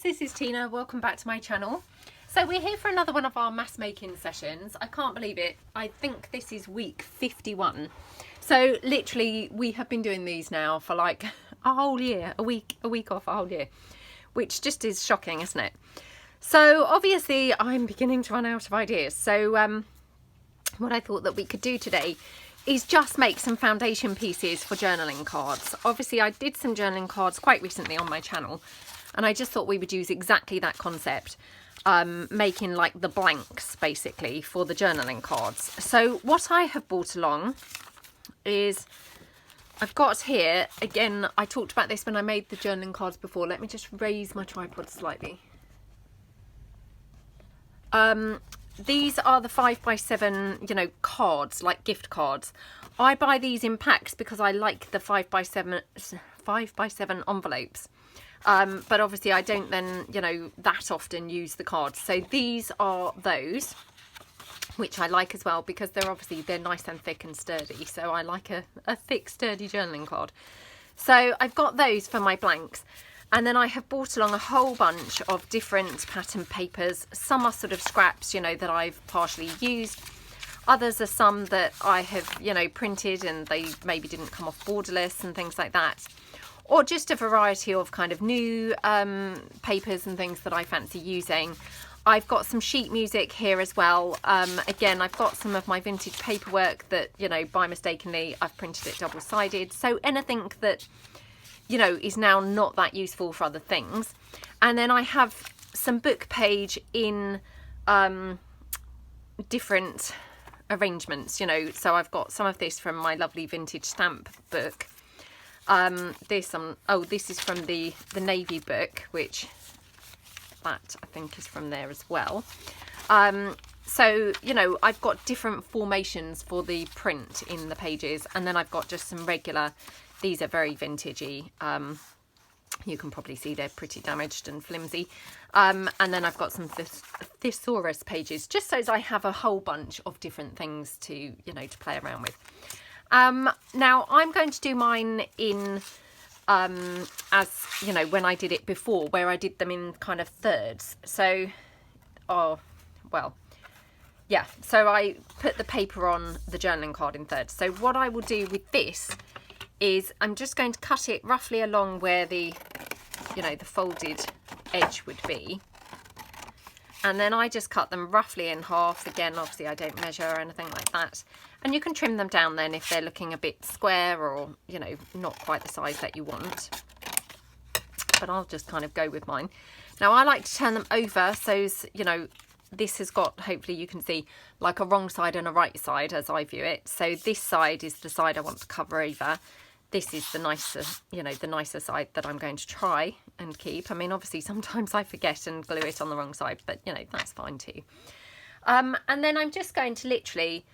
guys, this is Tina. Welcome back to my channel. So we're here for another one of our mass making sessions. I can't believe it. I think this is week 51. So literally we have been doing these now for like a whole year, a week off a whole year, which just is shocking, isn't it? So obviously I'm beginning to run out of ideas. So what I thought that we could do today is just make some foundation pieces for journaling cards. Obviously I did some journaling cards quite recently on my channel, and I just thought we would use exactly that concept, making like the blanks basically for the journaling cards. So what I have brought along is, I've got here, again, I talked about this when I made the journaling cards before. Let me just raise my tripod slightly. These are the 5x7, you know, cards, like gift cards. I buy these in packs because I like the 5x7 envelopes. But obviously I don't then, you know, that often use the cards. So these are those, which I like as well because they're nice and thick and sturdy. So I like a thick, sturdy journaling card. So I've got those for my blanks. And then I have brought along a whole bunch of different pattern papers. Some are sort of scraps, you know, that I've partially used. Others are some that I have, you know, printed and they maybe didn't come off borderless and things like that. Or just a variety of kind of new papers and things that I fancy using. I've got some sheet music here as well. Again, I've got some of my vintage paperwork that, you know, by mistakenly I've printed it double-sided. So anything that, you know, is now not that useful for other things. And then I have some book page in different arrangements, you know. So I've got some of this from my lovely vintage stamp book. This is from the Navy book, which that I think is from there as well. So, you know, I've got different formations for the print in the pages, and then I've got just some regular. These are very vintagey. You can probably see they're pretty damaged and flimsy. And then I've got some thesaurus pages, just so as I have a whole bunch of different things to, you know, to play around with. Now I'm going to do mine in, as, you know, when I did it before, where I did them in kind of thirds. So, yeah, so I put the paper on the journaling card in thirds. So what I will do with this is I'm just going to cut it roughly along where the, you know, the folded edge would be. And then I just cut them roughly in half. Again, obviously I don't measure or anything like that. And you can trim them down then if they're looking a bit square or, you know, not quite the size that you want. But I'll just kind of go with mine. Now I like to turn them over so, you know, this has got, hopefully you can see, like a wrong side and a right side as I view it. So this side is the side I want to cover over. This is the nicer, you know, the nicer side that I'm going to try and keep. I mean, obviously sometimes I forget and glue it on the wrong side, but you know, that's fine too. And then I'm just going to literally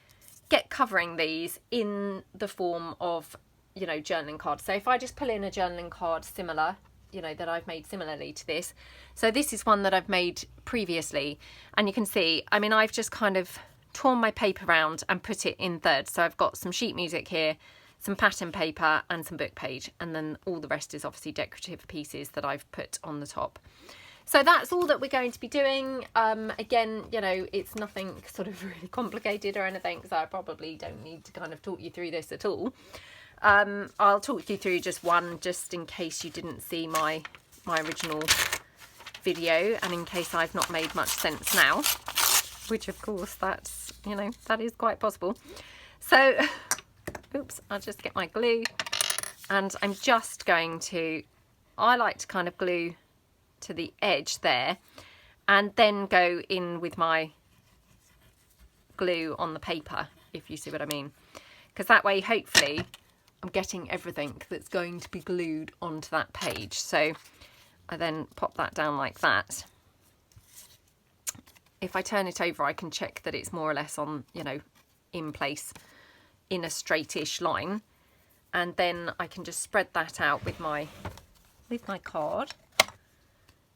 get covering these in the form of, you know, journaling cards. So if I just pull in a journaling card similar, you know, that I've made similarly to this. So this is one that I've made previously, and you can see, I mean, I've just kind of torn my paper around and put it in thirds. So I've got some sheet music here, some pattern paper and some book page, and then all the rest is obviously decorative pieces that I've put on the top. So that's all that we're going to be doing. Again, you know, it's nothing sort of really complicated or anything, so I probably don't need to kind of talk you through this at all. I'll talk you through just one, just in case you didn't see my original video, and in case I've not made much sense now, which of course that's, you know, that is quite possible. So oops, I'll just get my glue, and I'm just going to, I like to kind of glue to the edge there and then go in with my glue on the paper, if you see what I mean, because that way hopefully I'm getting everything that's going to be glued onto that page. So I then pop that down like that. If I turn it over, I can check that it's more or less on, you know, in place in a straightish line, and then I can just spread that out with my card.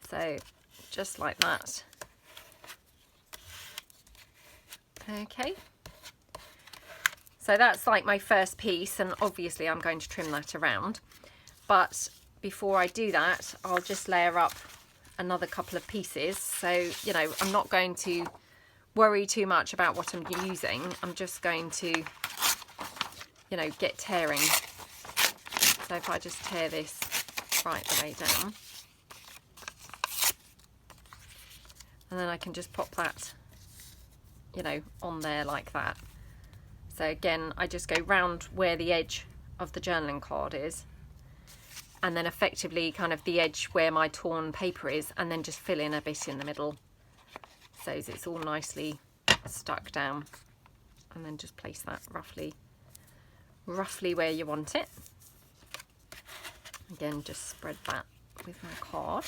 So just like that. Okay, so that's like my first piece, and obviously I'm going to trim that around, but before I do that, I'll just layer up another couple of pieces. So, you know, I'm not going to worry too much about what I'm using. I'm just going to, you know, get tearing. So if I just tear this right the way down, and then I can just pop that, you know, on there like that. So again, I just go round where the edge of the journaling card is, and then effectively kind of the edge where my torn paper is, and then just fill in a bit in the middle so it's all nicely stuck down, and then just place that roughly where you want it. Again, just spread that with my card,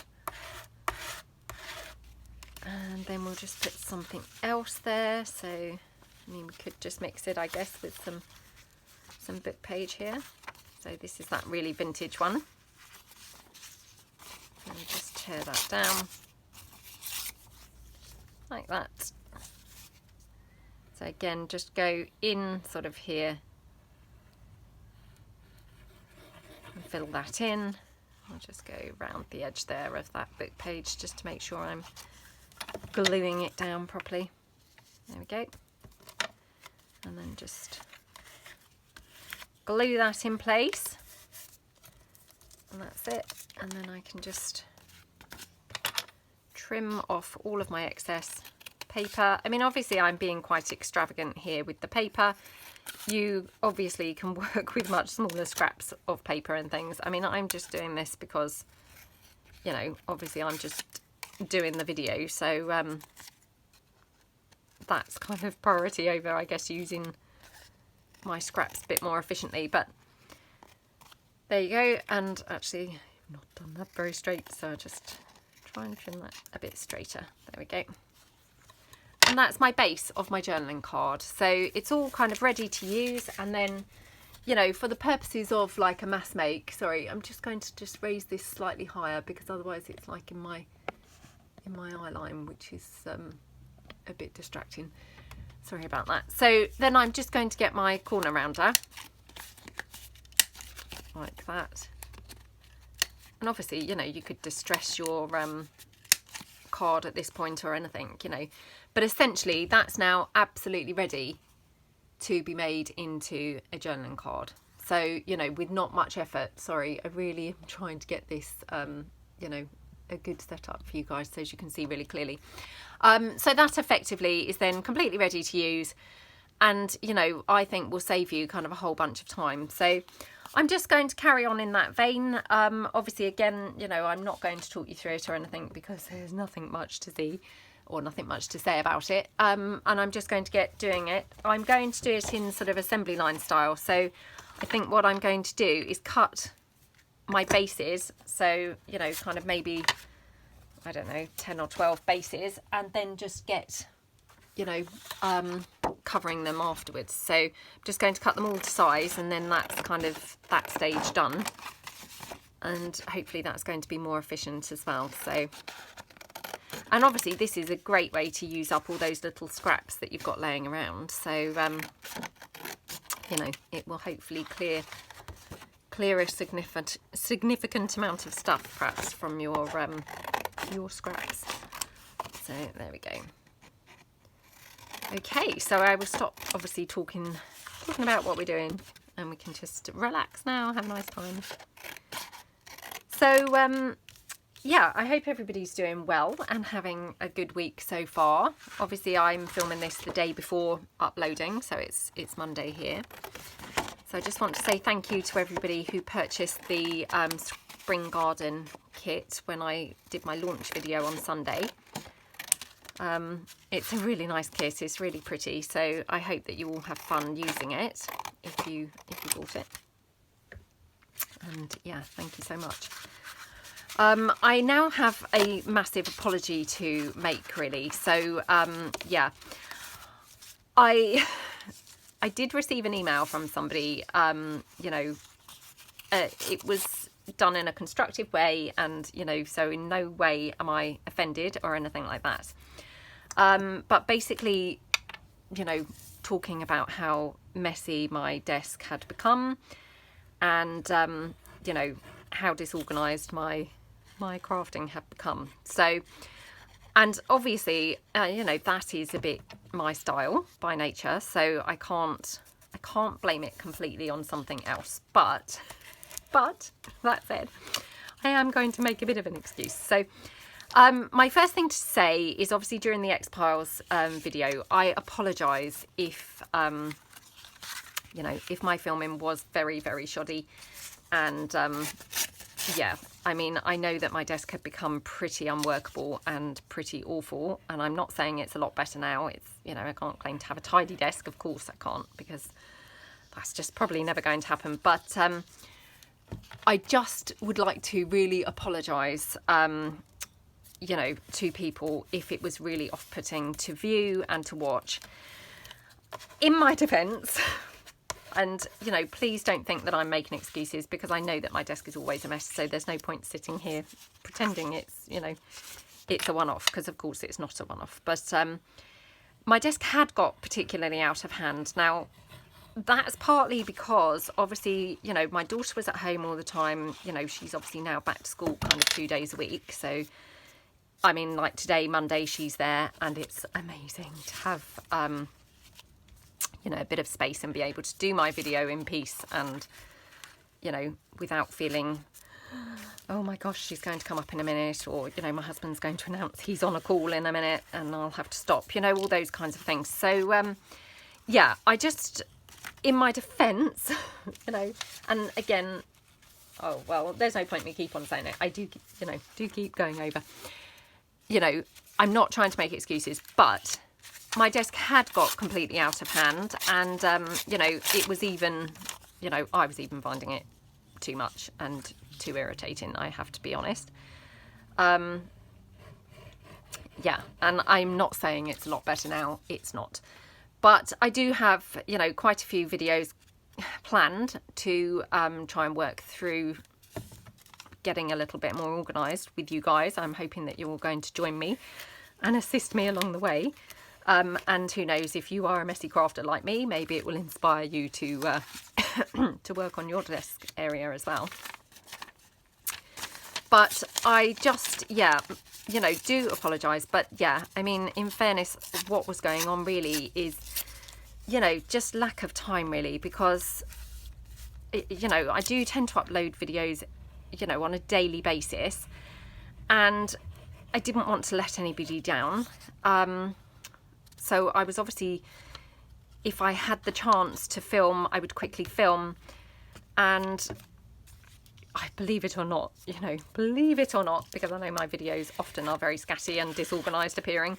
and then we'll just put something else there. So I mean, we could just mix it, I guess, with some book page here. So this is that really vintage one. And just tear that down like that. So again, just go in sort of here and fill that in. I'll just go round the edge there of that book page just to make sure I'm gluing it down properly. There we go. And then just glue that in place, and that's it. And then I can just trim off all of my excess paper. I mean, obviously I'm being quite extravagant here with the paper. You obviously can work with much smaller scraps of paper and things. I mean, I'm just doing this because, you know, obviously I'm just doing the video, so that's kind of priority over, I guess, using my scraps a bit more efficiently. But there you go. And actually I've not done that very straight, so I'll just try and trim that a bit straighter. There we go. And that's my base of my journaling card. So it's all kind of ready to use. And then, you know, for the purposes of like a mass make, sorry, I'm just going to just raise this slightly higher because otherwise it's like in my eye line, which is a bit distracting. Sorry about that. So then I'm just going to get my corner rounder like that. And obviously, you know, you could distress your card at this point or anything, you know, but essentially that's now absolutely ready to be made into a journaling card. So, you know, with not much effort. Sorry, I really am trying to get this you know, a good setup for you guys so as you can see really clearly. So that effectively is then completely ready to use, and, you know, I think will save you kind of a whole bunch of time. So I'm just going to carry on in that vein. Obviously, again, you know, I'm not going to talk you through it or anything because there's nothing much to see or nothing much to say about it. And I'm just going to get doing it. I'm going to do it in sort of assembly line style. So I think what I'm going to do is cut my bases. So, you know, kind of maybe, I don't know, 10 or 12 bases, and then just get, you know, covering them afterwards. So I'm just going to cut them all to size, and then that's kind of that stage done. And hopefully that's going to be more efficient as well. So, and obviously this is a great way to use up all those little scraps that you've got laying around. So, you know, it will hopefully clear a significant amount of stuff perhaps from your scraps. So there we go. Okay, so I will stop obviously talking about what we're doing, and we can just relax now, have a nice time. So yeah, I hope everybody's doing well and having a good week so far. Obviously I'm filming this the day before uploading, so it's Monday here. So I just want to say thank you to everybody who purchased the spring garden kit when I did my launch video on Sunday. It's a really nice kit, it's really pretty, so I hope that you all have fun using it if you bought it. And yeah, thank you so much. I now have a massive apology to make, really. So yeah, I did receive an email from somebody, you know, it was done in a constructive way, and, you know, so in no way am I offended or anything like that. But basically, you know, talking about how messy my desk had become, and, you know, how disorganized my my crafting had become. So, and obviously, you know, that is a bit my style by nature, so I can't blame it completely on something else. But that said, I am going to make a bit of an excuse. So my first thing to say is, obviously during the X-Piles video, I apologise if, you know, if my filming was very, very shoddy. And yeah, I mean, I know that my desk had become pretty unworkable and pretty awful, and I'm not saying it's a lot better now. It's, you know, I can't claim to have a tidy desk, of course I can't, because that's just probably never going to happen. But I just would like to really apologise, you know, to people if it was really off-putting to view and to watch. In my defence, and, you know, please don't think that I'm making excuses, because I know that my desk is always a mess, so there's no point sitting here pretending it's, you know, it's a one-off, because of course it's not a one-off. But my desk had got particularly out of hand. Now, that's partly because, obviously, you know, my daughter was at home all the time. You know, she's obviously now back to school kind of 2 days a week. So, I mean, like today, Monday, she's there, and it's amazing to have, you know, a bit of space and be able to do my video in peace and, you know, without feeling, oh my gosh, she's going to come up in a minute, or, you know, my husband's going to announce he's on a call in a minute and I'll have to stop, you know, all those kinds of things. So, yeah, I just, in my defence, you know, and again, oh, well, there's no point in me keep on saying it. I do, you know, do keep going over. You know, I'm not trying to make excuses, but my desk had got completely out of hand, and, you know, it was even, you know, I was even finding it too much and too irritating, I have to be honest. Yeah, and I'm not saying it's a lot better now, it's not. But I do have, you know, quite a few videos planned to try and work through getting a little bit more organised with you guys. I'm hoping that you're all going to join me and assist me along the way. And who knows, if you are a messy crafter like me, maybe it will inspire you to to work on your desk area as well. But I just, yeah, you know, do apologise. But yeah, I mean, in fairness, what was going on really is, you know, just lack of time really, because, you know, I do tend to upload videos, you know, on a daily basis, and I didn't want to let anybody down. So I was obviously, if I had the chance to film, I would quickly film. And I believe it or not, you know, believe it or not, because I know my videos often are very scatty and disorganised appearing.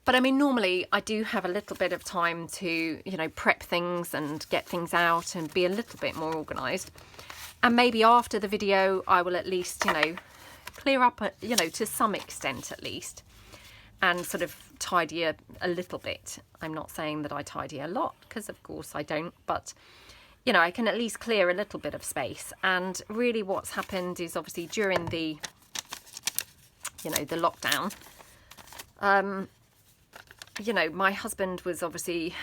But I mean, normally I do have a little bit of time to, you know, prep things and get things out and be a little bit more organised. And maybe after the video, I will at least, you know, clear up, you know, to some extent at least, and sort of tidy a little bit. I'm not saying that I tidy a lot, because of course I don't, but, you know, I can at least clear a little bit of space. And really what's happened is, obviously during the, you know, the lockdown, you know, my husband was obviously,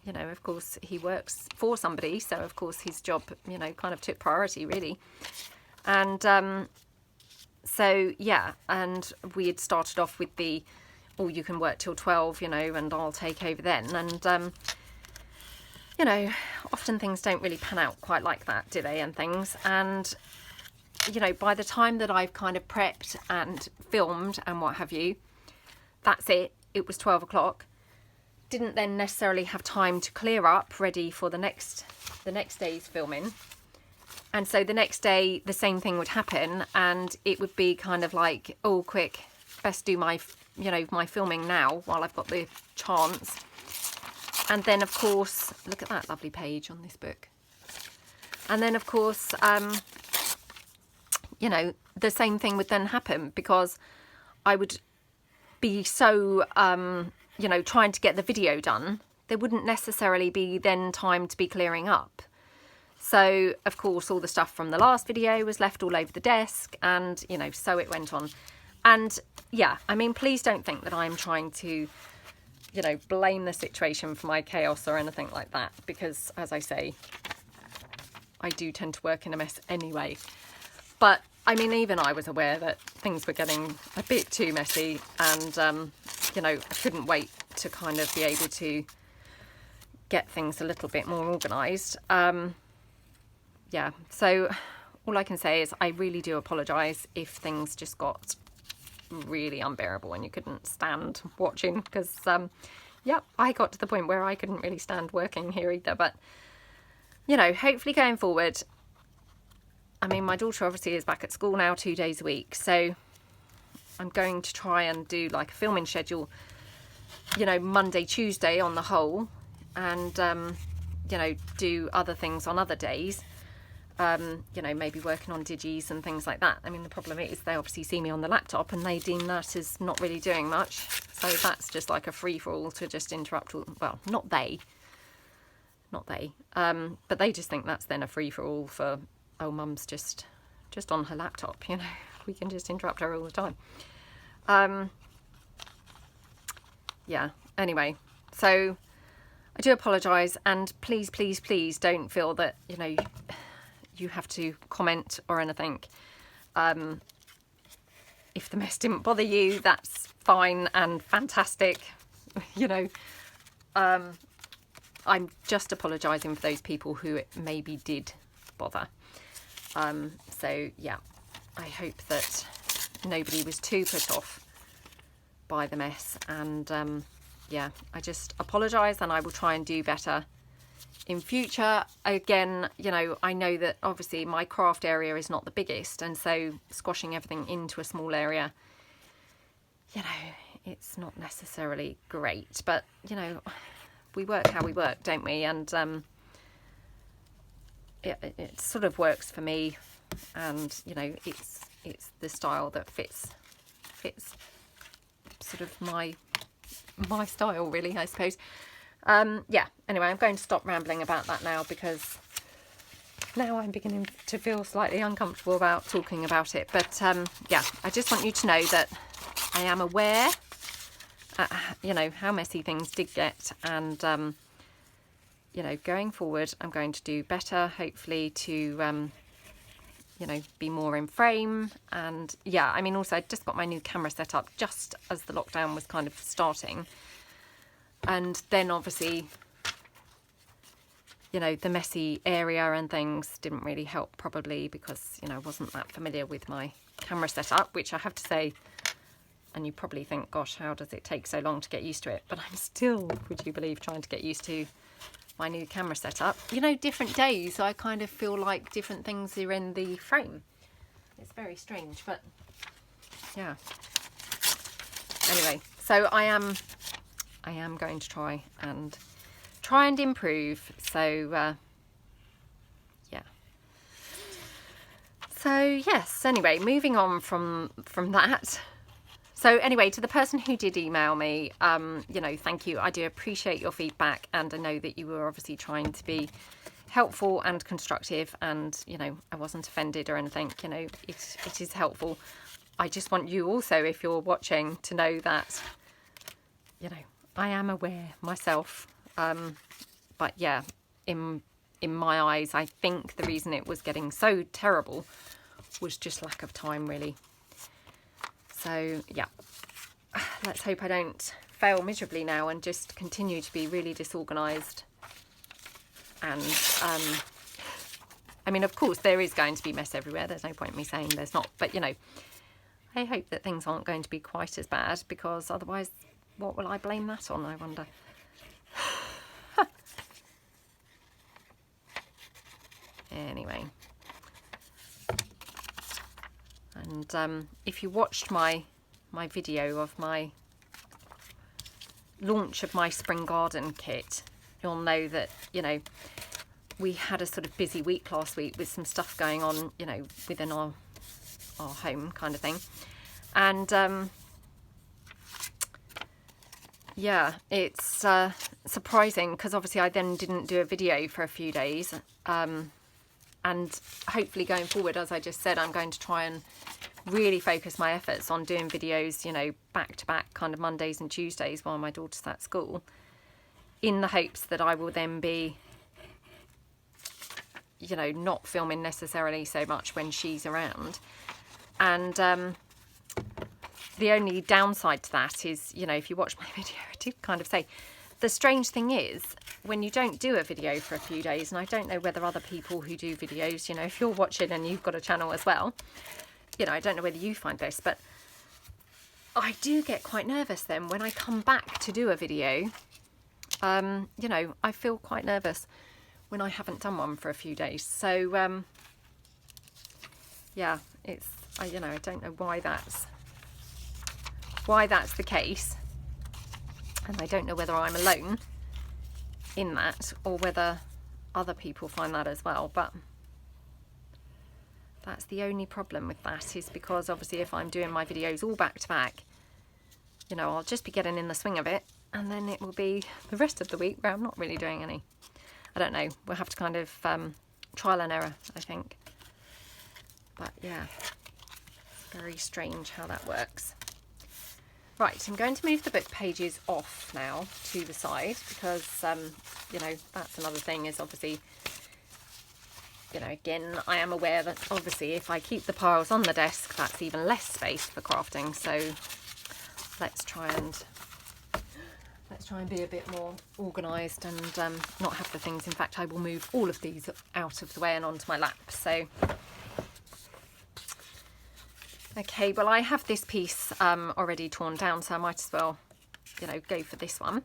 you know, of course he works for somebody, so of course his job, you know, kind of took priority really. And so yeah, and we had started off with the, oh, you can work till 12, you know, and I'll take over then. And you know, often things don't really pan out quite like that, do they, and things. And, you know, by the time that I've kind of prepped and filmed and what have you, that's it. It was 12 o'clock. Didn't then necessarily have time to clear up, ready for the next day's filming. And so the next day, the same thing would happen, and it would be kind of like, oh, quick, best do my, you know, my filming now while I've got the chance. And then, of course, look at that lovely page on this book. And then, of course, you know, the same thing would then happen, because I would be so, you know, trying to get the video done. There wouldn't necessarily be then time to be clearing up. So, of course, all the stuff from the last video was left all over the desk, and, you know, so it went on. And, yeah, I mean, please don't think that I'm trying to, you know, blame the situation for my chaos or anything like that, because, as I say, I do tend to work in a mess anyway. But I mean, even I was aware that things were getting a bit too messy, and you know, I couldn't wait to kind of be able to get things a little bit more organised. Yeah, so all I can say is I really do apologise if things just got really unbearable and you couldn't stand watching, because yeah, I got to the point where I couldn't really stand working here either. But you know, hopefully going forward, I mean, my daughter obviously is back at school now 2 days a week, so I'm going to try and do like a filming schedule, you know, Monday, Tuesday on the whole, and you know, do other things on other days. You know, maybe working on digis and things like that. I mean, the problem is they obviously see me on the laptop and they deem that as not really doing much. So that's just like a free-for-all to just interrupt all, well, not they, but they just think that's then a free-for-all for, oh, mum's just on her laptop, you know, we can just interrupt her all the time. Yeah, anyway, so I do apologise, and please, please, please don't feel that, you know, you have to comment or anything. If the mess didn't bother you, that's fine and fantastic. You know, I'm just apologising for those people who it maybe did bother. So yeah, I hope that nobody was too put off by the mess, and yeah, I just apologise, and I will try and do better in future. Again, you know, I know that obviously my craft area is not the biggest, and so squashing everything into a small area, you know, it's not necessarily great, but you know, we work how we work, don't we? And it sort of works for me, and you know, it's the style that fits sort of my style, really, I suppose. Yeah, anyway, I'm going to stop rambling about that now, because now I'm beginning to feel slightly uncomfortable about talking about it. But yeah, I just want you to know that I am aware, you know, how messy things did get, and you know, going forward, I'm going to do better, hopefully, to you know, be more in frame. And yeah, I mean, also I just got my new camera set up just as the lockdown was kind of starting. And then obviously, you know, the messy area and things didn't really help, probably because, you know, I wasn't that familiar with my camera setup, which I have to say, and you probably think, gosh, how does it take so long to get used to it? But I'm still, would you believe, trying to get used to my new camera setup. You know, different days I kind of feel like different things are in the frame. It's very strange, but yeah. Anyway, so I am going to try and improve. So yeah. So yes, anyway, moving on from that. So anyway, to the person who did email me, you know, thank you. I do appreciate your feedback, and I know that you were obviously trying to be helpful and constructive, and you know, I wasn't offended or anything. You know, it is helpful. I just want you also, if you're watching, to know that, you know, I am aware myself. But yeah, in my eyes, I think the reason it was getting so terrible was just lack of time, really. So yeah, let's hope I don't fail miserably now and just continue to be really disorganised. And I mean, of course, there is going to be mess everywhere. There's no point in me saying there's not. But, you know, I hope that things aren't going to be quite as bad, because otherwise, what will I blame that on, I wonder? Anyway. And if you watched my video of my launch of my spring garden kit, you'll know that, you know, we had a sort of busy week last week with some stuff going on, you know, within our home kind of thing. And yeah, it's surprising, because obviously I then didn't do a video for a few days. And hopefully going forward, as I just said, I'm going to try and really focus my efforts on doing videos, you know, back to back, kind of Mondays and Tuesdays while my daughter's at school, in the hopes that I will then be, you know, not filming necessarily so much when she's around. And the only downside to that is, you know, if you watch my video, I did kind of say, the strange thing is when you don't do a video for a few days, and I don't know whether other people who do videos, you know, if you're watching and you've got a channel as well, you know, I don't know whether you find this, but I do get quite nervous then when I come back to do a video. You know, I feel quite nervous when I haven't done one for a few days. So yeah, it's, you know, I don't know why that's the case, and I don't know whether I'm alone in that or whether other people find that as well, but that's the only problem with that, is because obviously if I'm doing my videos all back to back, you know, I'll just be getting in the swing of it, and then it will be the rest of the week where I'm not really doing any. I don't know, we'll have to kind of trial and error, I think. But yeah, very strange how that works. Right, I'm going to move the book pages off now to the side, because, you know, that's another thing, is obviously, you know, again, I am aware that obviously if I keep the piles on the desk, that's even less space for crafting. So let's try and be a bit more organised and not have the things. In fact, I will move all of these out of the way and onto my lap. So okay, well, I have this piece already torn down, so I might as well, you know, go for this one,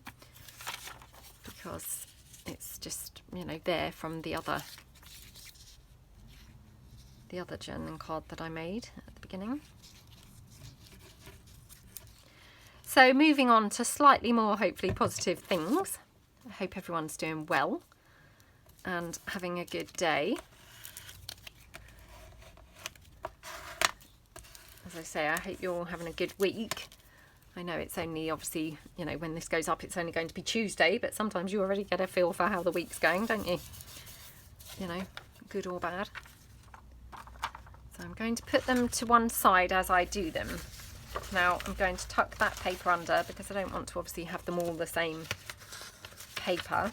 because it's just, you know, there from the other journaling card that I made at the beginning. So moving on to slightly more, hopefully, positive things. I hope everyone's doing well and having a good day. As I say, I hope you're all having a good week. I know it's only, obviously, you know, when this goes up, it's only going to be Tuesday, but sometimes you already get a feel for how the week's going, don't you? You know, good or bad. So I'm going to put them to one side as I do them. Now I'm going to tuck that paper under, because I don't want to obviously have them all the same paper.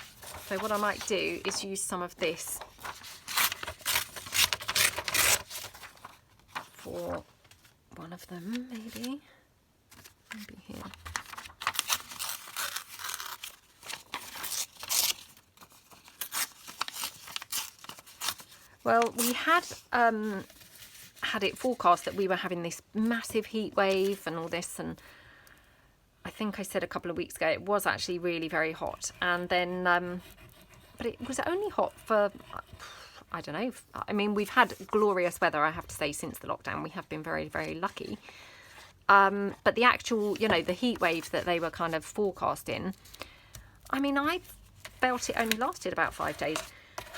So what I might do is use some of this for one of them, maybe here. Well, we had it forecast that we were having this massive heat wave and all this, and I think I said a couple of weeks ago it was actually really very hot, and then but it was only hot for, I don't know, I mean, we've had glorious weather, I have to say, since the lockdown. We have been very, very lucky, but the actual, you know, the heat wave that they were kind of forecasting, I mean, I felt it only lasted about 5 days.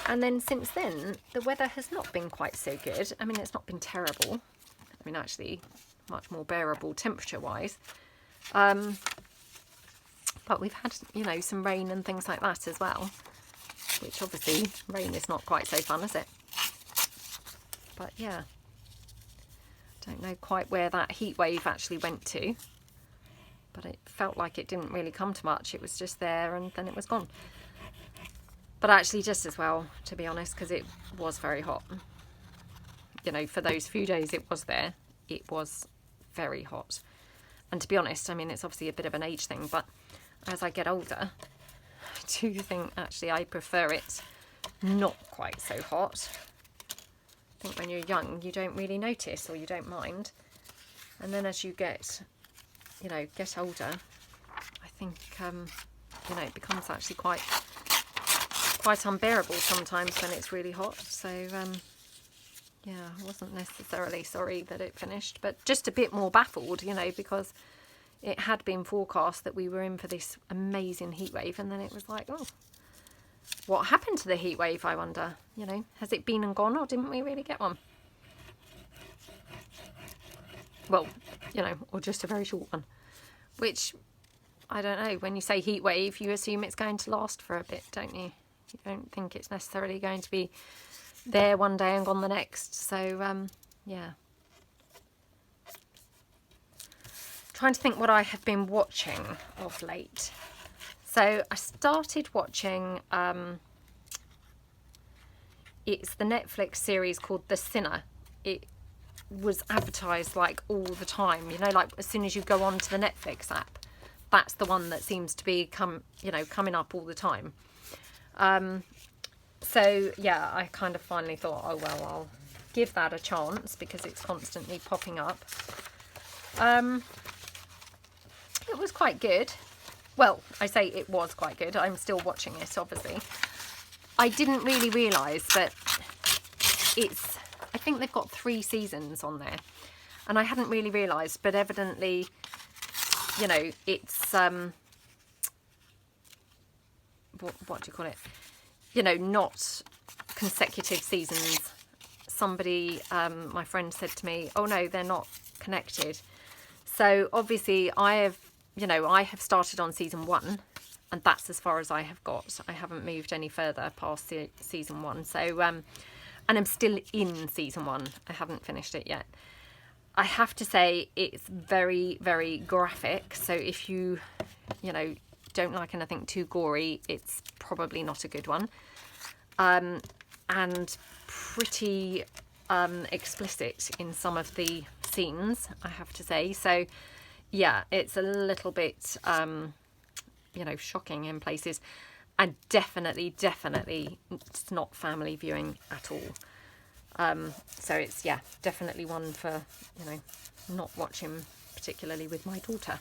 And then since then, the weather has not been quite so good. I mean, it's not been terrible. I mean, actually, much more bearable temperature-wise. But we've had, you know, some rain and things like that as well. Which, obviously, rain is not quite so fun, is it? But, yeah. Don't know quite where that heat wave actually went to. But it felt like it didn't really come to much. It was just there and then it was gone. But actually just as well, to be honest, because it was very hot. You know, for those few days it was there, it was very hot. And to be honest, I mean, it's obviously a bit of an age thing, but as I get older, I do think actually I prefer it not quite so hot. I think when you're young, you don't really notice, or you don't mind. And then as you get, you know, get older, I think, you know, it becomes actually quite unbearable sometimes when it's really hot. So yeah, I wasn't necessarily sorry that it finished, but just a bit more baffled, you know, because it had been forecast that we were in for this amazing heat wave, and then it was like, oh, what happened to the heat wave, I wonder? You know, has it been and gone, or didn't we really get one? Well, you know, or just a very short one, which, I don't know, when you say heat wave, you assume it's going to last for a bit, don't you? You don't think it's necessarily going to be there one day and gone the next. So, yeah. Trying to think what I have been watching of late. So, I started watching, it's the Netflix series called The Sinner. was advertised like all the time, you know, like as soon as you go on to the Netflix app, that's the one that seems to be coming up all the time. So yeah, I kind of finally thought, oh well, I'll give that a chance because it's constantly popping up. It was quite good. Well, I say it was quite good. I'm still watching it, obviously. I didn't really realise that I think they've got 3 seasons on there. And I hadn't really realised, but evidently, you know, it's, what do you call it? You know, not consecutive seasons. Somebody, my friend said to me, oh no, they're not connected. So obviously I have started on season 1, and that's as far as I have got. I haven't moved any further past season 1. So, and I'm still in season 1. I haven't finished it yet. I have to say it's very, very graphic. So if you know, don't like anything too gory, it's probably not a good one. And pretty explicit in some of the scenes, I have to say. So yeah, it's a little bit you know, shocking in places, and definitely it's not family viewing at all. So it's, yeah, definitely one for, you know, not watching particularly with my daughter.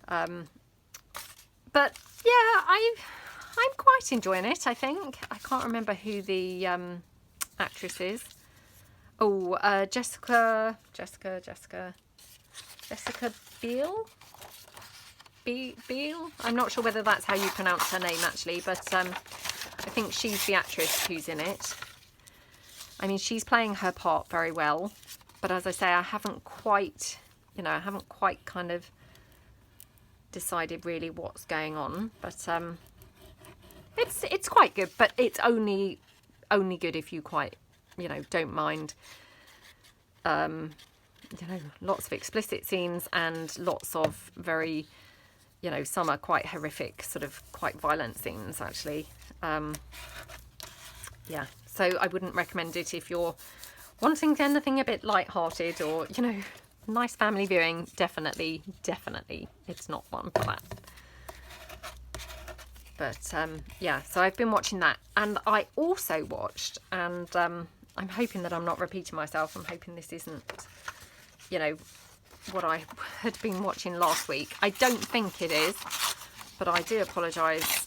But yeah, I'm quite enjoying it, I think. I can't remember who the actress is. Oh, Jessica Biel? Biel? I'm not sure whether that's how you pronounce her name, actually, but I think she's the actress who's in it. I mean, she's playing her part very well, but as I say, I haven't quite kind of decided really what's going on, but it's quite good, but it's only good if you quite, you know, don't mind you know, lots of explicit scenes and lots of very, you know, some are quite horrific, sort of quite violent scenes, actually. Yeah, so I wouldn't recommend it if you're wanting anything a bit light-hearted or, you know, nice family viewing. Definitely it's not one for that. But yeah, so I've been watching that, and I also watched, and I'm hoping that I'm not repeating myself. I'm hoping this isn't, you know, what I had been watching last week. I don't think it is, but I do apologise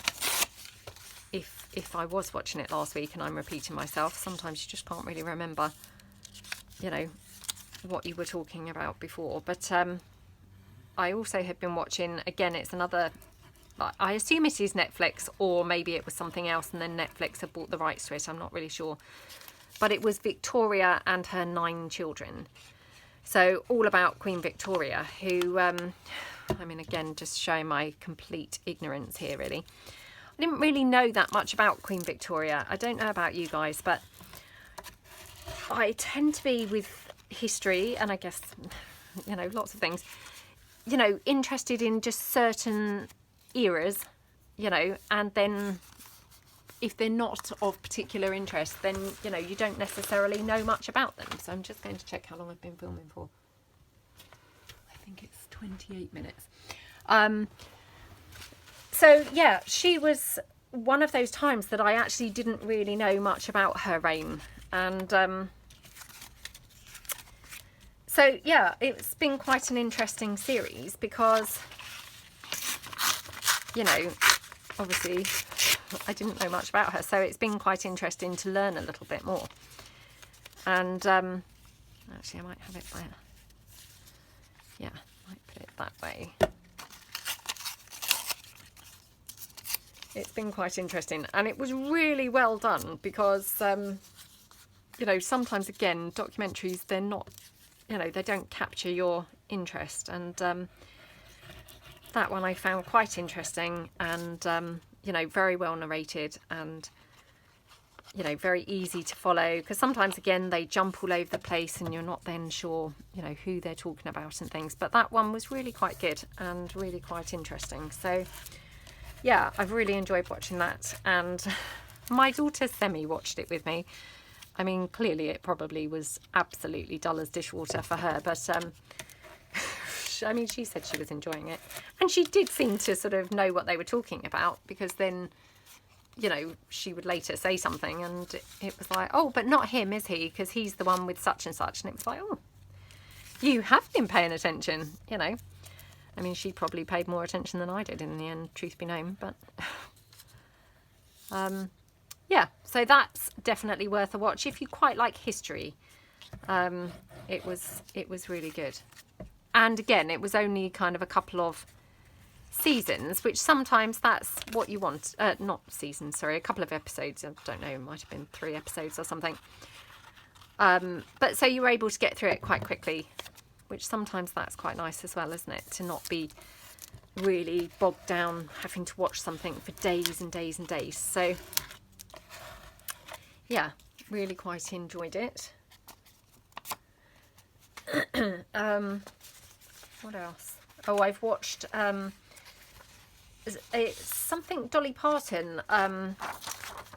if I was watching it last week and I'm repeating myself. Sometimes you just can't really remember, you know, what you were talking about before. But I also have been watching, again, it's another, I assume it is Netflix, or maybe it was something else and then Netflix have bought the rights to it, I'm not really sure. But it was Victoria and her 9 children. So all about Queen Victoria, who, I mean, again, just showing my complete ignorance here, really. I didn't really know that much about Queen Victoria. I don't know about you guys, but I tend to be with history, and I guess, you know, lots of things, you know, interested in just certain eras, you know, and then if they're not of particular interest, then, you know, you don't necessarily know much about them. So I'm just going to check how long I've been filming for. I think it's 28 minutes. So yeah, she was one of those times that I actually didn't really know much about her reign. And so yeah, it's been quite an interesting series because, you know, obviously I didn't know much about her, so it's been quite interesting to learn a little bit more. And actually I might have it by, yeah, I might put it that way. It's been quite interesting, and it was really well done because you know, sometimes again documentaries, they're not, you know, they don't capture your interest, and that one I found quite interesting, and you know, very well narrated, and, you know, very easy to follow, because sometimes again they jump all over the place and you're not then sure, you know, who they're talking about and things. But that one was really quite good and really quite interesting. So yeah, I've really enjoyed watching that, and my daughter Semi watched it with me. I mean, clearly it probably was absolutely dull as dishwater for her, but I mean, she said she was enjoying it. And she did seem to sort of know what they were talking about, because then, you know, she would later say something and it was like, oh, but not him, is he? Because he's the one with such and such. And it was like, oh, you have been paying attention, you know. I mean, she probably paid more attention than I did in the end, truth be known, but yeah, so that's definitely worth a watch if you quite like history. It was really good. And again, it was only kind of a couple of seasons, which sometimes that's what you want. Not seasons, sorry, a couple of episodes. I don't know, it might have been 3 episodes or something. But so you were able to get through it quite quickly, which sometimes that's quite nice as well, isn't it? To not be really bogged down having to watch something for days and days and days. So yeah, really quite enjoyed it. What else? Oh, I've watched it's something Dolly Parton. I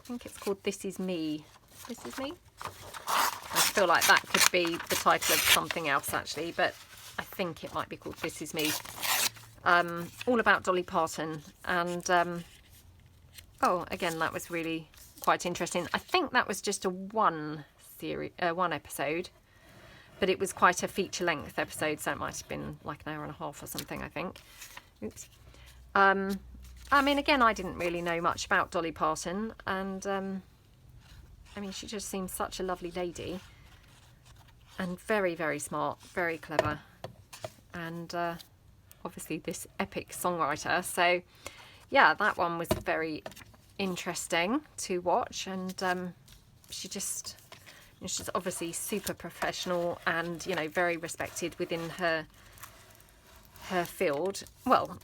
think it's called This Is Me. This Is Me? I feel like that could be the title of something else actually, but I think it might be called This Is Me. All about Dolly Parton, and oh, again, that was really quite interesting. I think that was just a one episode, but it was quite a feature-length episode, so it might have been like an hour and a half or something, I think. Oops. I mean, again, I didn't really know much about Dolly Parton, and I mean, she just seems such a lovely lady, and very, very smart, very clever, and obviously this epic songwriter. So yeah, that one was very interesting to watch, and she's obviously super professional and, you know, very respected within her field. Well,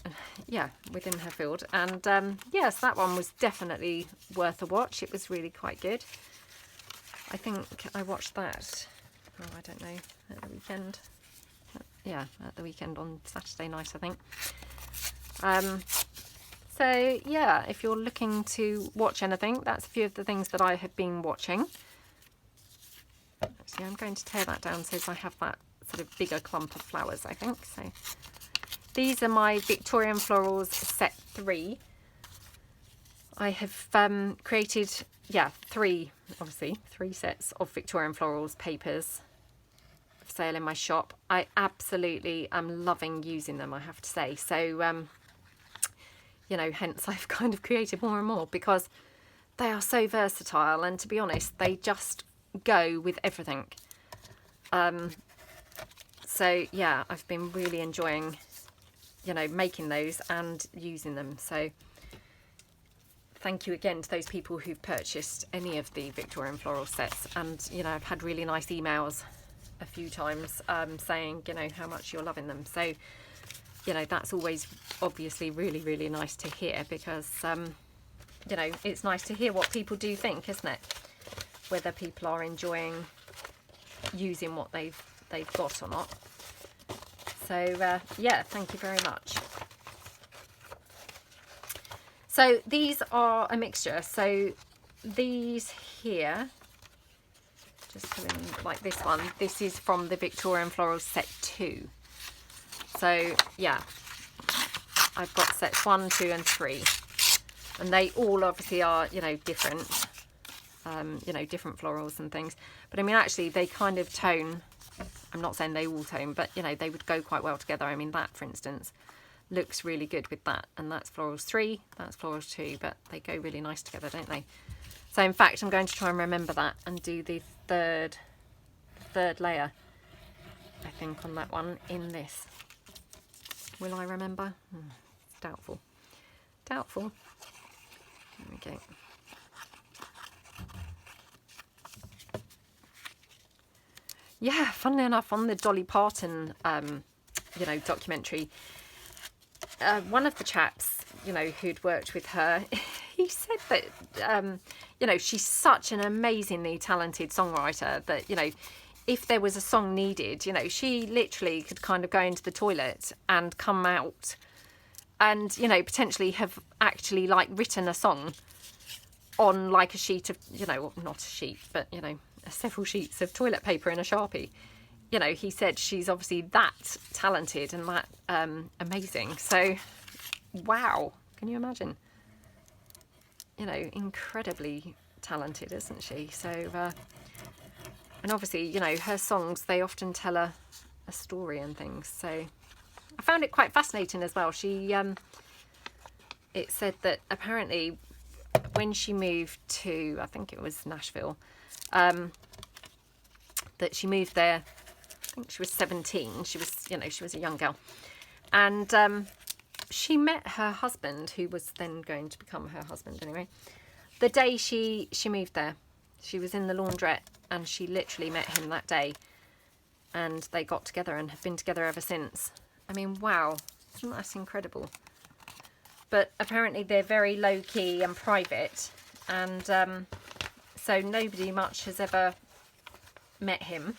yeah, within her field. And yes, that one was definitely worth a watch. It was really quite good. I think I watched that, oh, I don't know, at the weekend. Yeah, at the weekend on Saturday night, I think. So yeah, if you're looking to watch anything, that's a few of the things that I have been watching. Actually, I'm going to tear that down so I have that sort of bigger clump of flowers, I think. So these are my Victorian Florals set 3. I have created, yeah, 3 sets of Victorian Florals papers for sale in my shop. I absolutely am loving using them, I have to say. So, you know, hence I've kind of created more and more, because they are so versatile, and to be honest, they just go with everything. So yeah, I've been really enjoying, you know, making those and using them. So thank you again to those people who've purchased any of the Victorian Floral sets, and, you know, I've had really nice emails a few times saying, you know, how much you're loving them. So, you know, that's always obviously really, really nice to hear, because you know, it's nice to hear what people do think, isn't it? Whether people are enjoying using what they've got or not. So yeah, thank you very much. So these are a mixture. So these here, just pulling like this one, this is from the Victorian Floral set 2. So yeah, I've got sets 1, 2 and 3, and they all obviously are, you know, different, you know, different florals and things. But I mean, actually they kind of tone, I'm not saying they all tone, but, you know, they would go quite well together. I mean, that, for instance, looks really good with that, and that's Florals 3, that's Florals 2, but they go really nice together, don't they? So in fact, I'm going to try and remember that and do the third layer, I think, on that one in this. Will I remember? Doubtful. Doubtful. There we go. Yeah, funnily enough, on the Dolly Parton, you know, documentary, one of the chaps, you know, who'd worked with her, he said that, you know, she's such an amazingly talented songwriter that, you know, if there was a song needed, you know, she literally could kind of go into the toilet and come out and, you know, potentially have actually like written a song on like a sheet of, you know, not a sheet, but, you know, several sheets of toilet paper in a Sharpie. You know, he said she's obviously that talented and that amazing. So, wow, can you imagine? You know, incredibly talented, isn't she? So, and obviously, you know, her songs, they often tell a story and things. So I found it quite fascinating as well. She, it said that apparently when she moved to, I think it was Nashville, that she moved there, I think she was 17. She was, you know, she was a young girl. And she met her husband, who was then going to become her husband anyway, the day she moved there. She was in the laundrette and she literally met him that day. And they got together and have been together ever since. I mean, wow, isn't that incredible? But apparently they're very low-key and private. And so nobody much has ever met him.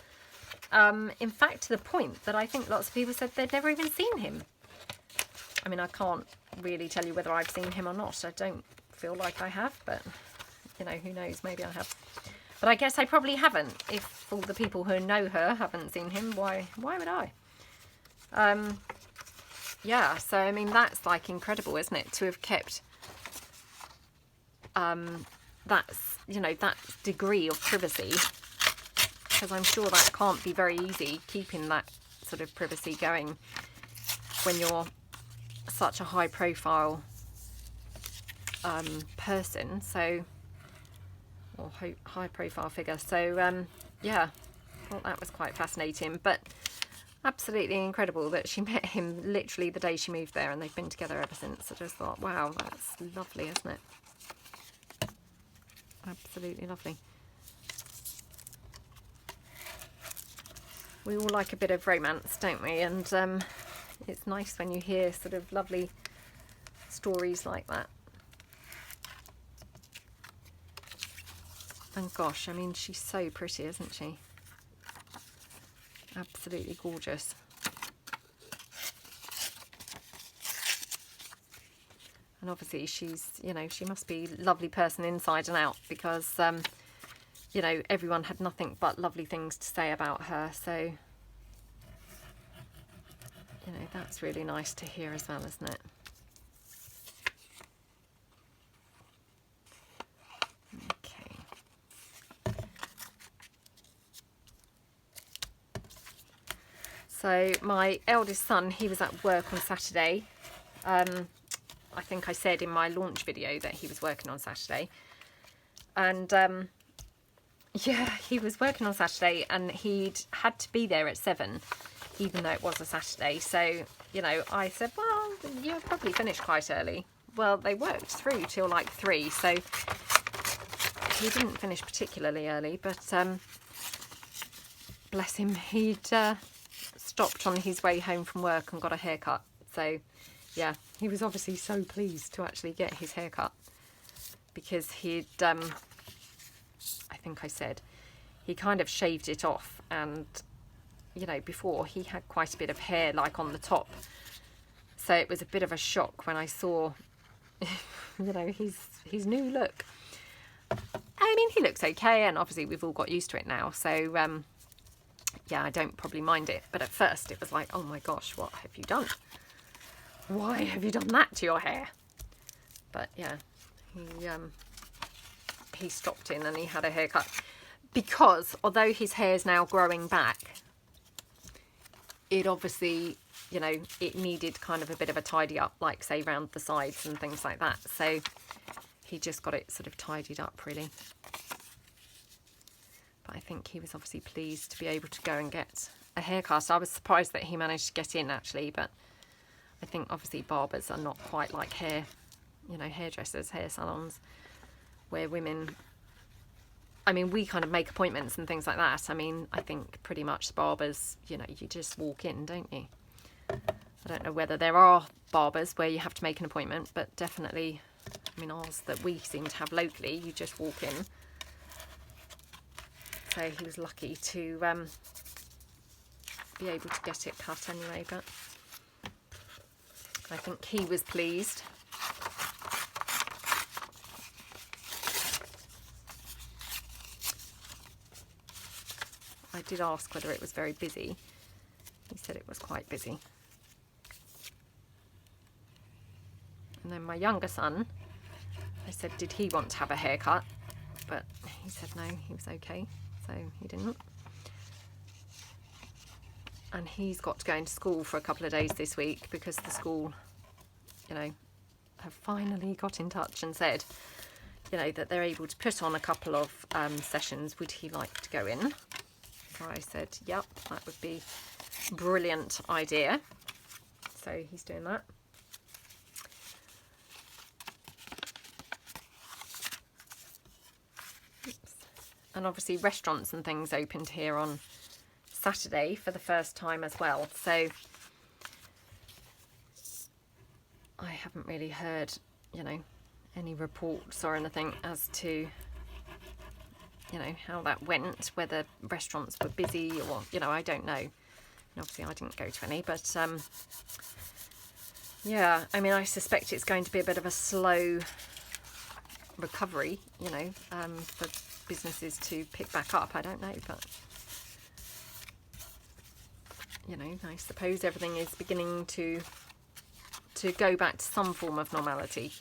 In fact, to the point that I think lots of people said they'd never even seen him. I mean, I can't really tell you whether I've seen him or not. I don't feel like I have, but, you know, who knows? Maybe I have. But I guess I probably haven't. If all the people who know her haven't seen him, why would I? Yeah, so, I mean, that's, like, incredible, isn't it? To have kept, that's, you know, that degree of privacy. Because I'm sure that can't be very easy, keeping that sort of privacy going when you're such a high profile person, so, or high profile figure. So yeah, I thought that was quite fascinating, but absolutely incredible that she met him literally the day she moved there and they've been together ever since. I just thought, wow, that's lovely, isn't it? Absolutely lovely. We all like a bit of romance, don't we? And it's nice when you hear sort of lovely stories like that. And gosh, I mean, she's so pretty, isn't she? Absolutely gorgeous. And obviously she's, you know, she must be a lovely person inside and out, because you know, everyone had nothing but lovely things to say about her. So, you know, that's really nice to hear as well, isn't it? Okay. So my eldest son, he was at work on Saturday. I think I said in my launch video that he was working on Saturday. And yeah, he was working on Saturday and he'd had to be there at 7, even though it was a Saturday. So, you know, I said, well, you'll probably finish quite early. Well, they worked through till like 3, so he didn't finish particularly early, but bless him, he'd stopped on his way home from work and got a haircut. So, yeah, he was obviously so pleased to actually get his haircut, because he'd... I think I said, he kind of shaved it off, and, you know, before he had quite a bit of hair like on the top, so it was a bit of a shock when I saw, you know, his new look. I mean, he looks okay, and obviously we've all got used to it now, so yeah, I don't probably mind it, but at first it was like, oh my gosh, what have you done? Why have you done that to your hair? But yeah, he stopped in and he had a haircut, because although his hair's now growing back, it obviously, you know, it needed kind of a bit of a tidy up, like say round the sides and things like that. So he just got it sort of tidied up really. But I think he was obviously pleased to be able to go and get a haircut. I was surprised that he managed to get in actually, but I think obviously barbers are not quite like hair, you know, hairdressers, hair salons, where women, I mean, we kind of make appointments and things like that. I mean, I think pretty much barbers, you know, you just walk in, don't you? I don't know whether there are barbers where you have to make an appointment, but definitely, I mean, ours that we seem to have locally, you just walk in. So he was lucky to be able to get it cut anyway, but I think he was pleased. did ask whether it was very busy. He said it was quite busy. And then my younger son, I said, did he want to have a haircut? But he said no, he was okay, so he didn't. And he's got to go into school for a couple of days this week because the school, you know, have finally got in touch and said, you know, that they're able to put on a couple of sessions. Would he like to go in? So I said, yep, that would be a brilliant idea. So he's doing that. Oops. And obviously restaurants and things opened here on Saturday for the first time as well. So I haven't really heard, you know, any reports or anything as to, you know, how that went, whether restaurants were busy or, you know, I don't know. And obviously I didn't go to any, but yeah, I mean, I suspect it's going to be a bit of a slow recovery, you know, for businesses to pick back up. I don't know, but you know, I suppose everything is beginning to go back to some form of normality,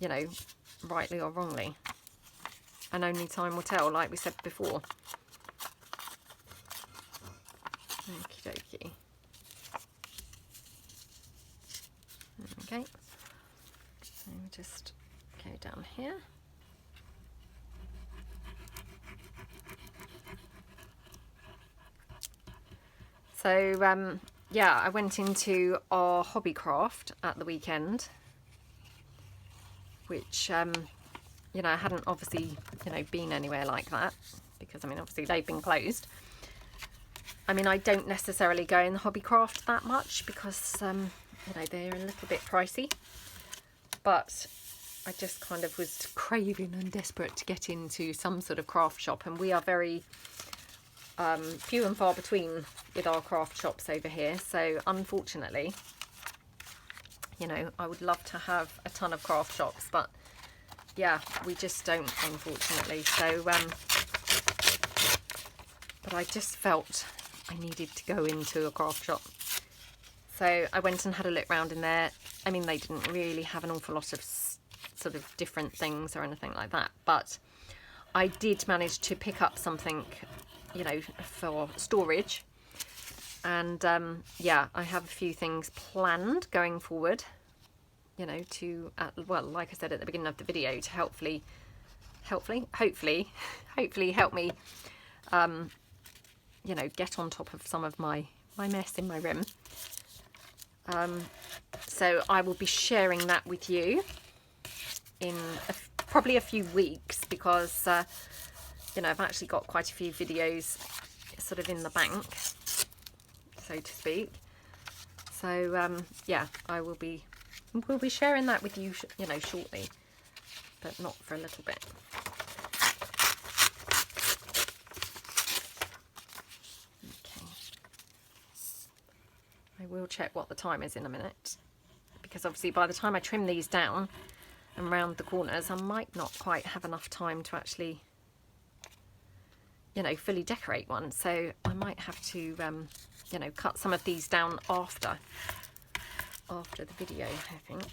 you know, rightly or wrongly. And only time will tell, like we said before. Okie dokie. Okay. So we just go down here. So, yeah, I went into our Hobbycraft at the weekend, which, you know, I hadn't obviously, you know, been anywhere like that because, I mean, obviously they've been closed. I mean, I don't necessarily go in the Hobbycraft that much because, you know, they're a little bit pricey. But I just kind of was craving and desperate to get into some sort of craft shop, and we are very few and far between with our craft shops over here. So unfortunately, you know, I would love to have a ton of craft shops, but yeah, we just don't, unfortunately. So but I just felt I needed to go into a craft shop, so I went and had a look around in there. I mean, they didn't really have an awful lot of sort of different things or anything like that, but I did manage to pick up something, you know, for storage. And yeah, I have a few things planned going forward, you know, to well, like I said at the beginning of the video, to hopefully help me you know, get on top of some of my mess in my room. So I will be sharing that with you in probably a few weeks, because you know, I've actually got quite a few videos sort of in the bank, so to speak. So yeah, we'll be sharing that with you, you know, shortly, but not for a little bit. Okay, I will check what the time is in a minute, because obviously by the time I trim these down and round the corners, I might not quite have enough time to actually, you know, fully decorate one. So I might have to, you know, cut some of these down after the video, I think.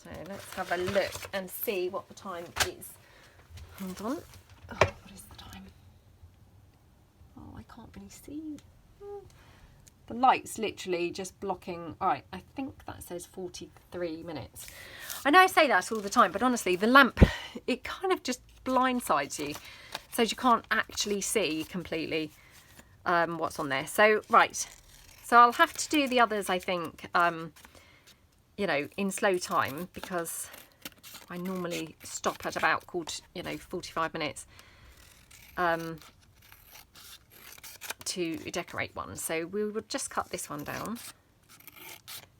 So let's have a look and see what the time is. Hold on. Oh, what is the time? Oh, I can't really see. The light's literally just blocking. All right, I think that says 43 minutes. I know I say that all the time, but honestly, the lamp, it kind of just blindsides you, so you can't actually see completely what's on there. So, right, so I'll have to do the others, I think, you know, in slow time, because I normally stop at about, you know, 45 minutes to decorate one. So we will just cut this one down,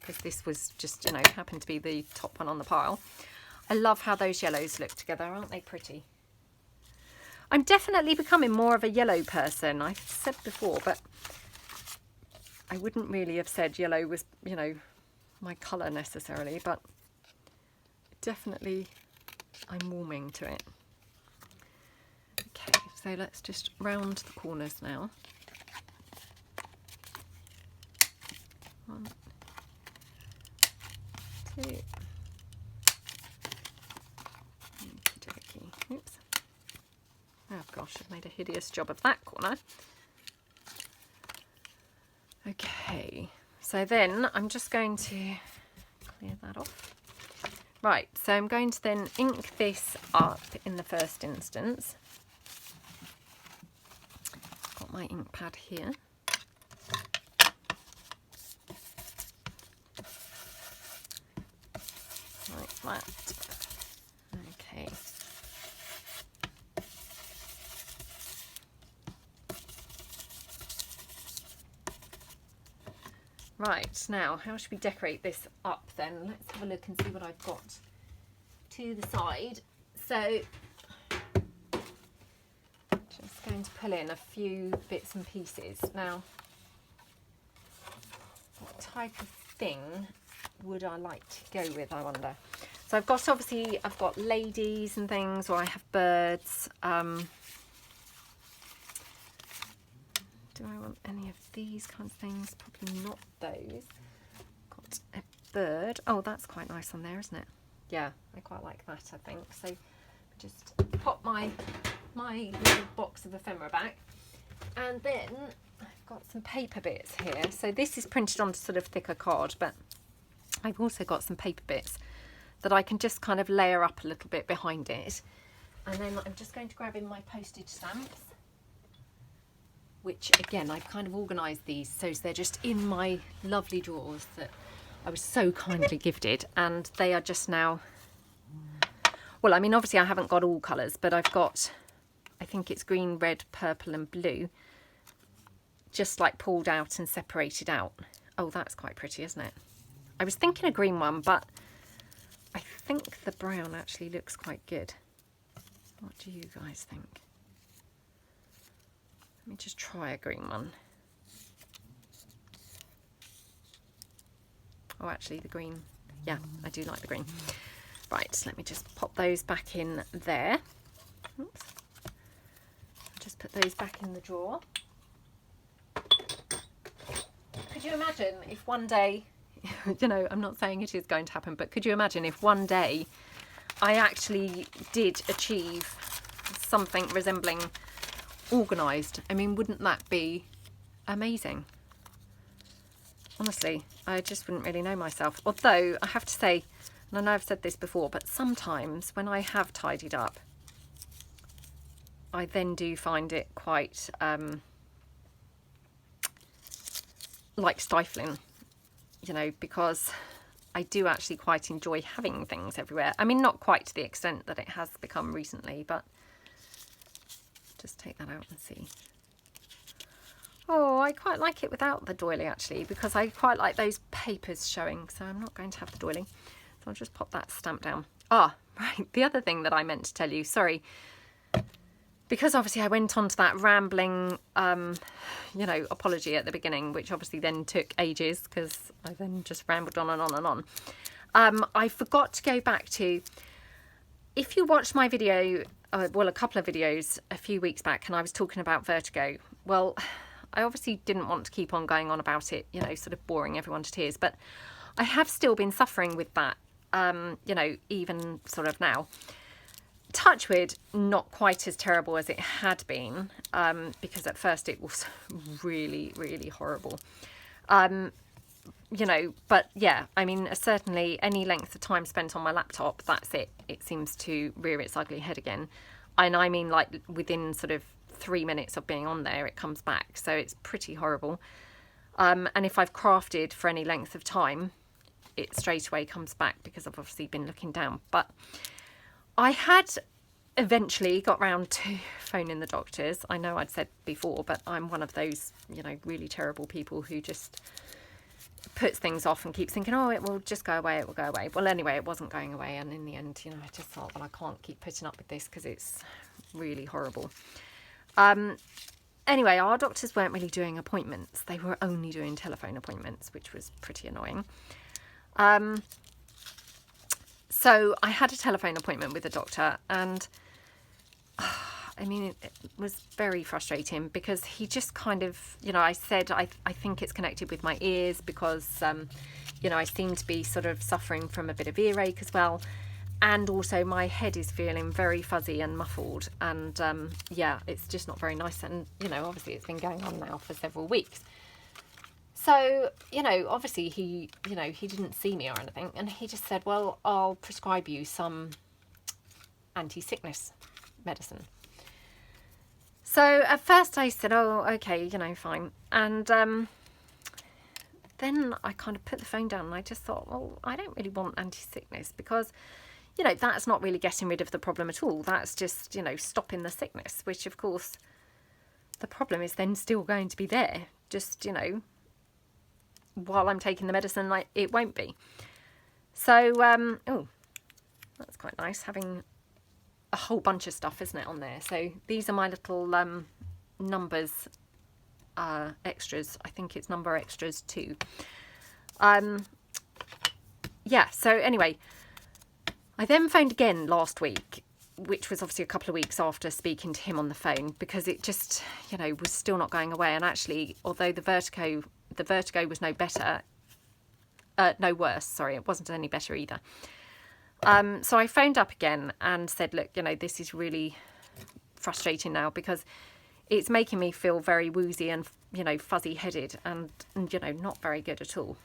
because this was just, you know, happened to be the top one on the pile. I love how those yellows look together, aren't they pretty? I'm definitely becoming more of a yellow person. I've said before, but I wouldn't really have said yellow was, you know, my colour necessarily, but definitely I'm warming to it. Okay, So let's just round the corners now. 1, 2. Okey-dokey. Oops. Oh gosh, I've made a hideous job of that corner. Okay, so then I'm just going to clear that off. Right, so I'm going to then ink this up in the first instance. Got my ink pad here. Like that. Okay. Right, now how should we decorate this up then? Let's have a look and see what I've got to the side. So just going to pull in a few bits and pieces. Now, what type of thing would I like to go with, I wonder? So I've got, obviously, I've got ladies and things, or I have birds. Do I want any of these kinds of things? Probably not those. Got a bird. Oh, that's quite nice on there, isn't it? Yeah, I quite like that, I think. So just pop my little box of ephemera back. And then I've got some paper bits here. So this is printed onto sort of thicker card, but I've also got some paper bits that I can just kind of layer up a little bit behind it. And then I'm just going to grab in my postage stamps, which again, I've kind of organised these so they're just in my lovely drawers that I was so kindly gifted, and they are just now, well, I mean, obviously I haven't got all colours, but I've got, I think it's green, red, purple and blue, just like pulled out and separated out. Oh, that's quite pretty, isn't it? I was thinking a green one, but I think the brown actually looks quite good. What do you guys think? Let me just try a green one. Oh, actually the green, yeah, I do like the green. Right, so let me just pop those back in there. Oops. Just put those back in the drawer. Could you imagine if one day, you know, I'm not saying it is going to happen, but could you imagine if one day I actually did achieve something resembling organised? I mean, wouldn't that be amazing? Honestly, I just wouldn't really know myself. Although I have to say, and I know I've said this before, but sometimes when I have tidied up, I then do find it quite like stifling, you know, because I do actually quite enjoy having things everywhere. I mean, not quite to the extent that it has become recently, but just take that out and see. Oh, I quite like it without the doily actually, because I quite like those papers showing, so I'm not going to have the doily. So I'll just pop that stamp down. Ah, right, the other thing that I meant to tell you, sorry, because obviously I went on to that rambling, you know, apology at the beginning, which obviously then took ages because I then just rambled on and on and on. I forgot to go back to, if you watched my video, well, a couple of videos a few weeks back, and I was talking about vertigo. Well, I obviously didn't want to keep on going on about it, you know, sort of boring everyone to tears, but I have still been suffering with that, you know, even sort of now. Touch wood, not quite as terrible as it had been, because at first it was really, really horrible. You know, but yeah, I mean, certainly any length of time spent on my laptop, that's it. It seems to rear its ugly head again. And I mean, like within sort of 3 minutes of being on there, it comes back. So it's pretty horrible. And if I've crafted for any length of time, it straight away comes back because I've obviously been looking down. But I had eventually got round to phoning the doctors. I know I'd said before, but I'm one of those, you know, really terrible people who just puts things off and keeps thinking, oh, it will just go away, it will go away. Well, anyway, it wasn't going away, and in the end, you know, I just thought, well, I can't keep putting up with this because it's really horrible. Anyway, our doctors weren't really doing appointments. They were only doing telephone appointments, which was pretty annoying. So I had a telephone appointment with the doctor, and I mean, it was very frustrating because he just kind of, you know, I said, I think it's connected with my ears because, you know, I seem to be sort of suffering from a bit of earache as well. And also my head is feeling very fuzzy and muffled. And yeah, it's just not very nice. And, you know, obviously it's been going on now for several weeks. So, you know, obviously he didn't see me or anything. And he just said, well, I'll prescribe you some anti-sickness medicine. So at first I said, oh, okay, you know, fine. And then I kind of put the phone down and I just thought, well, I don't really want anti-sickness because, you know, that's not really getting rid of the problem at all. That's just, you know, stopping the sickness, which of course the problem is then still going to be there. Just, you know, while I'm taking the medicine, like, it won't be. So, oh, that's quite nice having a whole bunch of stuff, isn't it, on there? So these are my little numbers extras. I think it's number extras 2. Yeah, so anyway, I then phoned again last week, which was obviously a couple of weeks after speaking to him on the phone, because it just, you know, was still not going away. And actually, although the vertigo was no worse, sorry, it wasn't any better either. So I phoned up again and said, look, you know, this is really frustrating now because it's making me feel very woozy and, you know, fuzzy headed and, you know, not very good at all.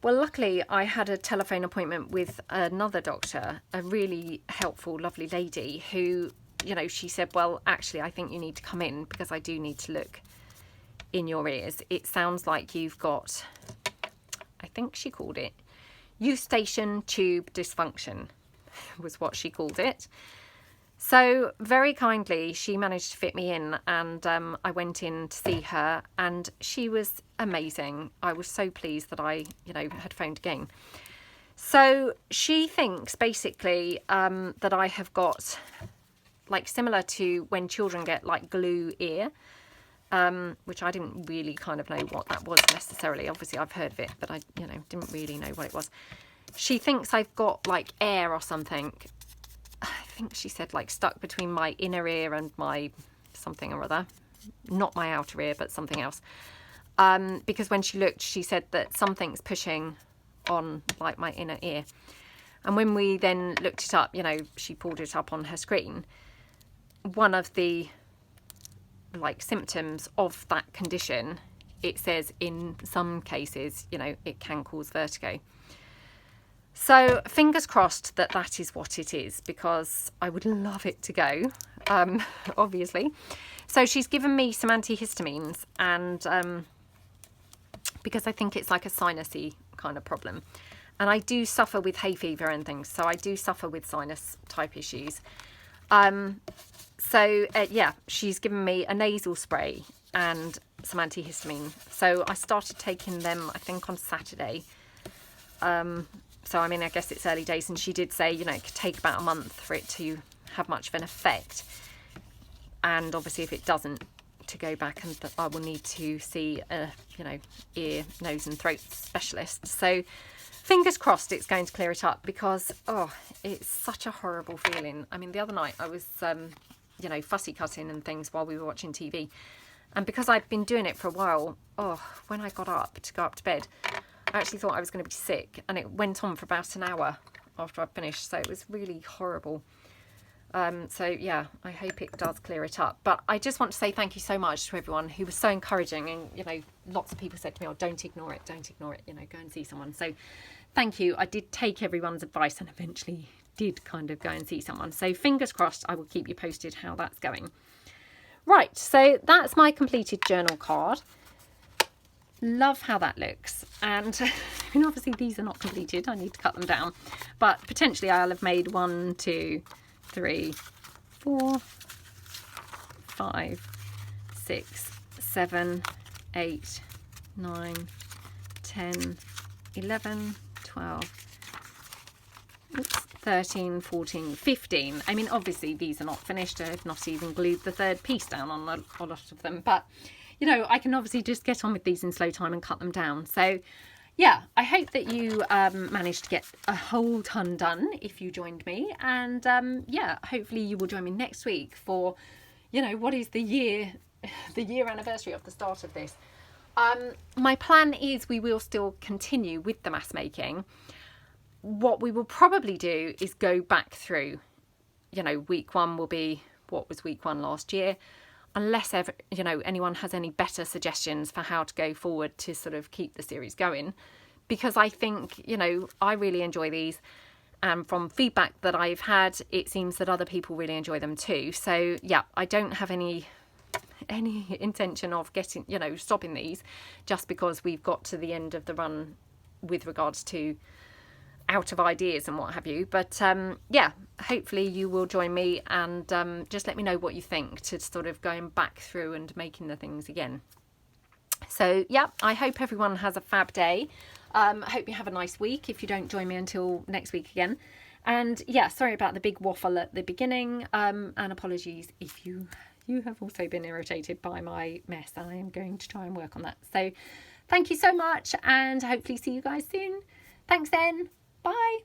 Well, luckily I had a telephone appointment with another doctor, a really helpful, lovely lady who, you know, she said, well, actually, I think you need to come in because I do need to look in your ears. It sounds like you've got, I think she called it, eustachian tube dysfunction was what she called it. So very kindly she managed to fit me in, and I went in to see her and she was amazing. I was so pleased that I, you know, had phoned again. So she thinks basically that I have got, like, similar to when children get like glue ear, which I didn't really kind of know what that was necessarily. Obviously I've heard of it, but I, you know, didn't really know what it was. She thinks I've got like air or something. I think she said like stuck between my inner ear and my something or other. Not my outer ear, but something else. Because when she looked, she said that something's pushing on like my inner ear. And when we then looked it up, you know, she pulled it up on her screen. One of the like symptoms of that condition, it says in some cases, you know, it can cause vertigo. So fingers crossed that that is what it is, because I would love it to go, obviously. So she's given me some antihistamines, and because I think it's like a sinusy kind of problem. And I do suffer with hay fever and things, so I do suffer with sinus type issues. So yeah, she's given me a nasal spray and some antihistamine. So I started taking them, I think, on Saturday. So, I mean, I guess it's early days, and she did say, you know, it could take about a month for it to have much of an effect. And obviously if it doesn't, to go back, and I will need to see a, you know, ear, nose and throat specialist. So fingers crossed it's going to clear it up, because, oh, it's such a horrible feeling. I mean, the other night I was, you know, fussy cutting and things while we were watching TV. And because I'd been doing it for a while, oh, when I got up to go up to bed, I actually thought I was going to be sick, and it went on for about an hour after I finished, so it was really horrible. So yeah, I hope it does clear it up. But I just want to say thank you so much to everyone who was so encouraging, and, you know, lots of people said to me, oh, don't ignore it, you know, go and see someone. So thank you. I did take everyone's advice and eventually did kind of go and see someone. So fingers crossed, I will keep you posted how that's going. Right, so that's my completed journal card. Love how that looks. And I mean, obviously these are not completed, I need to cut them down, but potentially I'll have made 1, 2, 3, 4, 5, 6, 7, 8, 9, 10, 11, 12, 13, 14, 15. I mean, obviously these are not finished. I've not even glued the third piece down on a lot of them, but, you know, I can obviously just get on with these in slow time and cut them down. So yeah, I hope that you managed to get a whole ton done if you joined me. And yeah, hopefully you will join me next week for, you know, what is the year anniversary of the start of this. My plan is we will still continue with the mass making. What we will probably do is go back through, you know, week 1 will be what was week 1 last year, unless ever, you know, anyone has any better suggestions for how to go forward to sort of keep the series going, because I think, you know, I really enjoy these, and from feedback that I've had, it seems that other people really enjoy them too. So yeah, I don't have any intention of getting, you know, stopping these just because we've got to the end of the run with regards to out of ideas and what have you. But yeah, hopefully you will join me, and just let me know what you think to sort of going back through and making the things again. So yeah, I hope everyone has a fab day. I hope you have a nice week if you don't join me until next week again. And yeah, sorry about the big waffle at the beginning, and apologies if you have also been irritated by my mess. I am going to try and work on that. So thank you so much, and hopefully see you guys soon. Thanks then. Bye.